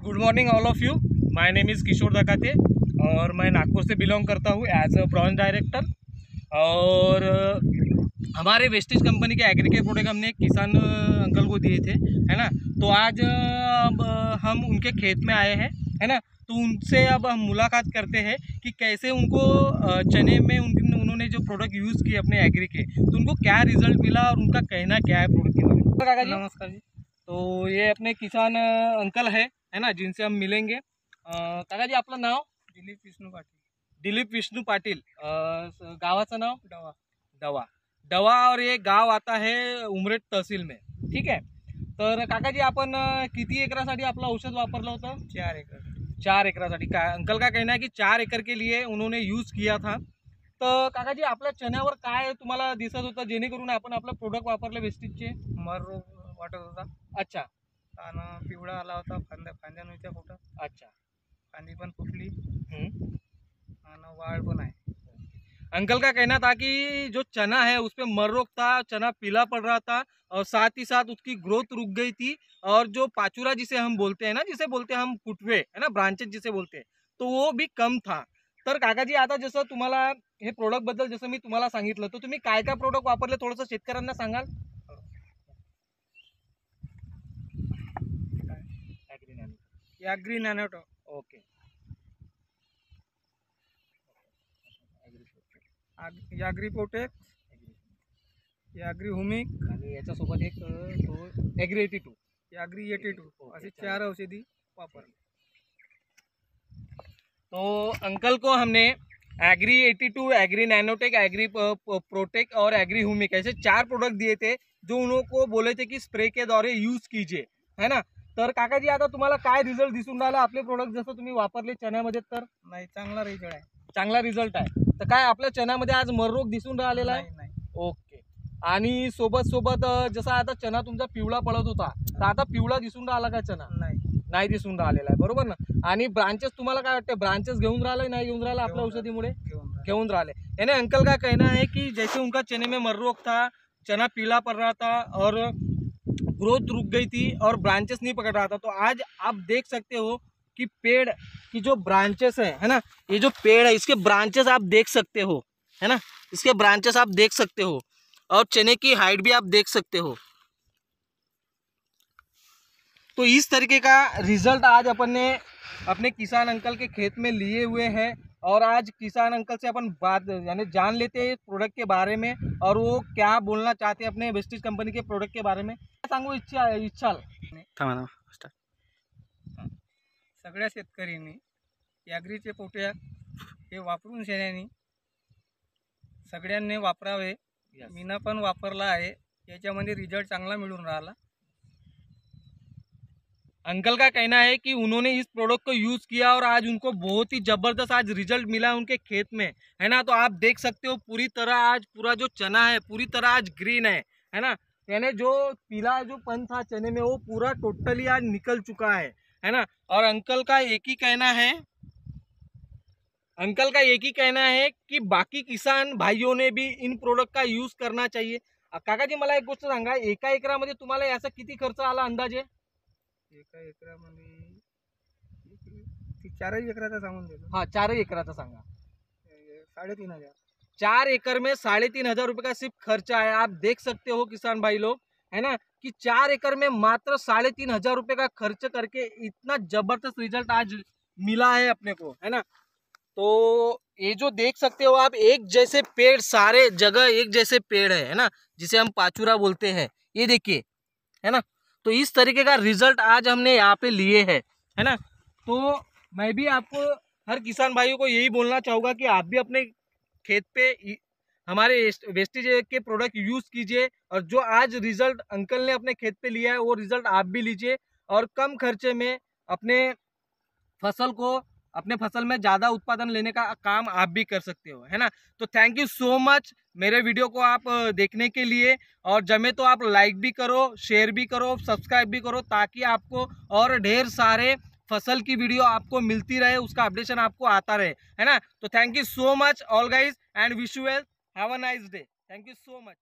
Good morning all of you. My name is Kishore Dakate और मैं नागपुर से बिलोंग करता हूँ एज अ ब्रांच डायरेक्टर। और हमारे वेस्टेज कंपनी के एग्री के प्रोडक्ट हमने किसान अंकल को दिए थे, है ना। तो आज अब हम उनके खेत में आए हैं, है ना। तो उनसे अब हम मुलाकात करते हैं कि कैसे उनको चने में उन्होंने जो प्रोडक्ट यूज़ किए अपने एग्री के, तो उनको क्या रिजल्ट मिला और उनका कहना क्या है प्रोडक्ट के बारे में। काका जी नमस्कार जी। तो ये अपने किसान अंकल है ना, जिनसे हम मिलेंगे। काका जी आपलं नाव? दिलीप विष्णू पाटील। दिलीप विष्णू पाटील। गावाचं नाव? डवा। डवा। डवा और ये गाव आता है उमरेड तहसील में, ठीक है। तर काका जी आपण किती एकरासाठी आपलं औषध वापरलं होतं? 4 एकर। 4 एकरासाठी। का अंकल का कहना है कि 4 एकड़ के लिए उन्होंने यूज किया था। तर काका जी आपल्या चण्यावर काय तुम्हाला दिसत होतं जेणेकरून आपण आपलं प्रोडक्ट वापरले वेस्टेजचे? मर रोग वाटत होता अच्छा आणि पिवळा आला होता, फांद्या नव्हत्या कुठं, अच्छा। फांदी पण फुटली हम्म। आणि वाढ पण आहे। अंकल का कहना था कि जो चना है उस पे मर रोग था, चना पीला पड़ रहा था और साथ ही साथ उसकी ग्रोथ रुक गई थी। और जो पाचुरा जिसे हम बोलते हैं ना, जिसे बोलते हैं हम कुटवे, है ना, ब्रांचेस जिसे बोलते हैं, तो वो भी कम था। तर काकाजी आता जसं तुम्हाला हे प्रोडक्ट बद्दल जसं मी तुम्हाला सांगितलं, तर तुम्ही काय काय प्रोडक्ट वापरले थोडंसं शेतकऱ्यांना सांगाल? ॲग्री नॅनोटो, okay. Agri protect, agri humic आणि याच्यासोबत एक तो एग्री 82, ॲग्री 82 असे 4 औषधी वापरले। तो अंकल को हमने agri 82, agri nanotech, agri protect और एग्री हुमिक ऐसे 4 प्रोडक्ट दिए थे, जो उनको बोले थे की स्प्रे के द्वारे यूज कीजिए, है ना। तर काकाजी आता तुम्हाला काय रिझल्ट दिसून राहिला आपले प्रोडक्ट जसं तुम्ही वापरले चण्यामध्ये? तर नाही, चांगला रिझल्ट आहे। चांगला रिझल्ट आहे। तर काय आपल्या चण्यामध्ये आज मर रोग दिसून राहिलेला आहे? नाही। ओके। आणि सोबत सोबत जसा आता चना तुमचा पिवळा पडत होता, तर आता पिवळा दिसून राहिला का चना? नाही दिसून राहिलेला आहे, बरोबर ना। आणि ब्रांचेस तुम्हाला काय वाटते, ब्रांचेस घेऊन राहिले नाही घेऊन राहिला आपल्या औषधीमुळे? घेऊन रहा है। यानी अंकल का कहना है कि जैसे उनका चने में मर रोग था, चना पीला पड़ रहा था और ग्रोथ रुक गई थी और ब्रांचेस नहीं पकड़ रहा था, तो आज आप देख सकते हो कि पेड़ की जो ब्रांचेस है ना, ये जो पेड़ है इसके ब्रांचेस आप देख सकते हो, है ना, इसके ब्रांचेस आप देख सकते हो और चने की हाइट भी आप देख सकते हो। तो इस तरीके का रिजल्ट आज अपन ने अपने किसान अंकल के खेत में लिए हुए हैं। और आज किसान अंकल से अपन बात यानी जान लेते हैं प्रोडक्ट के बारे में और वो क्या बोलना चाहते हैं अपने वेस्टेज कंपनी के प्रोडक्ट के बारे में। सांगू इच्छाल? सगळ्या शेतकऱ्यांनी ॲग्रीचे पोट्या हे वापरून शेण्यानी सगळ्यांनी वापरावे। मीना पण वापरला आहे, याच्यामध्ये रिजल्ट चांगला मिळून राहिला। अंकल का कहना है कि उन्होंने इस प्रोडक्ट को यूज़ किया और आज उनको बहुत ही ज़बरदस्त आज रिजल्ट मिला उनके खेत में, है ना। तो आप देख सकते हो पूरी तरह आज पूरा जो चना है पूरी तरह आज ग्रीन है ना। यानी जो पीला जो पन था चने में वो पूरा टोटली आज निकल चुका है ना। और अंकल का एक ही कहना है कि बाकी किसान भाइयों ने भी इन प्रोडक्ट का यूज़ करना चाहिए। काका जी मला एक गोष्ट सांगा, एका एकरामध्ये तुम्हाला याचा किती खर्च आला अंदाजे? एका एकरामध्ये 4 एकराचा सांगून देतो। हाँ 4 एकराचा सांगा। 3,500। 4 एकड़ में 3,500 रुपये का सिर्फ खर्चा है। आप देख सकते हो किसान भाई लोग, है ना, कि 4 एकड़ में मात्र 3,500 रुपये का खर्च करके इतना जबरदस्त रिजल्ट आज मिला है अपने को, है ना। तो ये जो देख सकते हो आप, एक जैसे पेड़ सारे जगह एक जैसे पेड़ है ना, जिसे हम पाचुरा बोलते हैं, ये देखिए, है ना। तो इस तरीके का रिजल्ट आज हमने यहाँ पे लिए है ना। तो मैं भी आपको हर किसान भाइयों को यही बोलना चाहूँगा कि आप भी अपने खेत पे हमारे वेस्टेज के प्रोडक्ट यूज़ कीजिए और जो आज रिजल्ट अंकल ने अपने खेत पे लिया है वो रिजल्ट आप भी लीजिए और कम खर्चे में अपने फसल में ज़्यादा उत्पादन लेने का काम आप भी कर सकते हो, है ना। तो थैंक यू सो मच मेरे वीडियो को आप देखने के लिए, और जमे तो आप लाइक भी करो, शेयर भी करो, सब्सक्राइब भी करो, ताकि आपको और ढेर सारे फसल की वीडियो आपको मिलती रहे, उसका अपडेशन आपको आता रहे, है ना। तो thank you so much all guys and wish you well, have a nice day. Thank you so much.